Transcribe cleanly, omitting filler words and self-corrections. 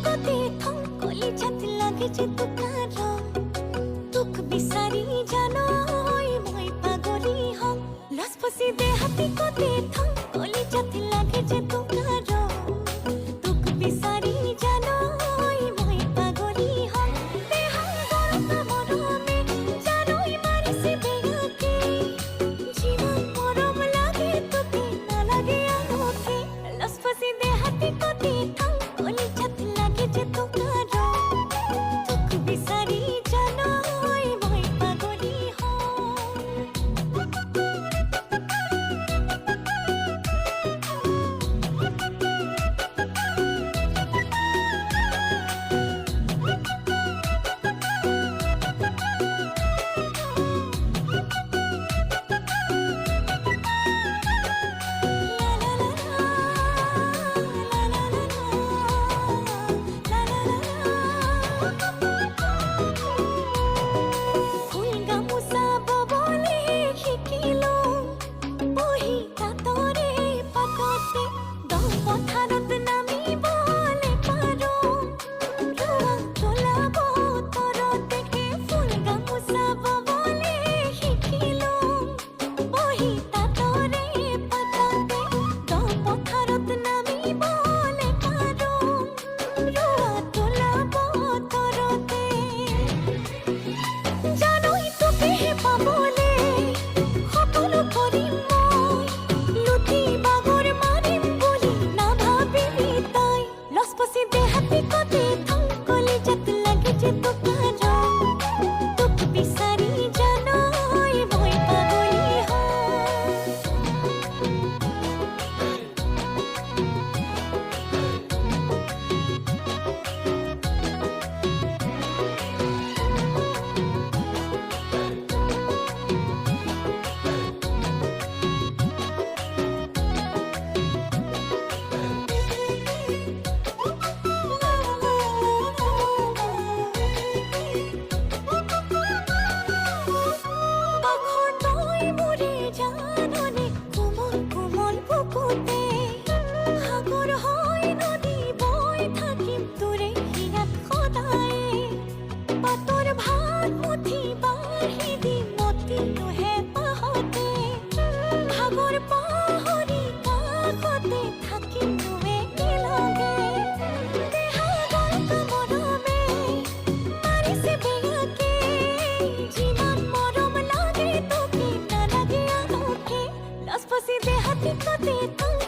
कते थम कोली छत लागे जे तुकारो तुक बिसारी जानो होई মই পাগলি হম লসপসি দে হাতি কতে থম কোলি छत लागे जे तुकारो तुक बिसारी जानो होई মই পাগলি হম দেহা গরকা মরমে জানোই মারিসি বেগাকে জীবন মরম লাগে তোকে না লাগে আলোকে লসপসি দে হাতি কতে থম कोली छत लागे जे तुकारो तुक बिसारी जानो होई মই পাগলি ফুল গামোচা ববলে শিকিলো বহি তাতরে পাততে দম পথাৰত নামিবলে পাৰো ৰোৱা তোলাব তৰতে ফুল গামোচা ববলে শিকিলো বহি তাতরে পাততে দম পথাৰত নামিবলে পাৰো ৰোৱা তোলাব তৰতে জানোই তোকে পাবলে সকলো কৰিম মই লুটি বাগৰ মাৰিম বুলি না ভাবিবি তাই লসপসি দে হাতি কতে থম কলি যত লাগে যে তোকাৰো তোক বিচাৰি জানো মই পাগলি পাখৰ নৈ মুৰে জাননে কোমল কোমল বুকুতে সাগৰ হয় নদী বৈ থাকিম তোৰে হিয়াত সদায় পাতৰ ভাত মুঠি বাঢ়ি দিম মতিলোহে পাহতে ভাগৰ পাহৰি কাষতে থাকিম তোৱে একেলগে দেহা গৰকা মৰমে মাৰিছে বেগাকে জীবন মরম লাগে তোকে না লাগে আলোকে লসপসি দে হাতি কতে থম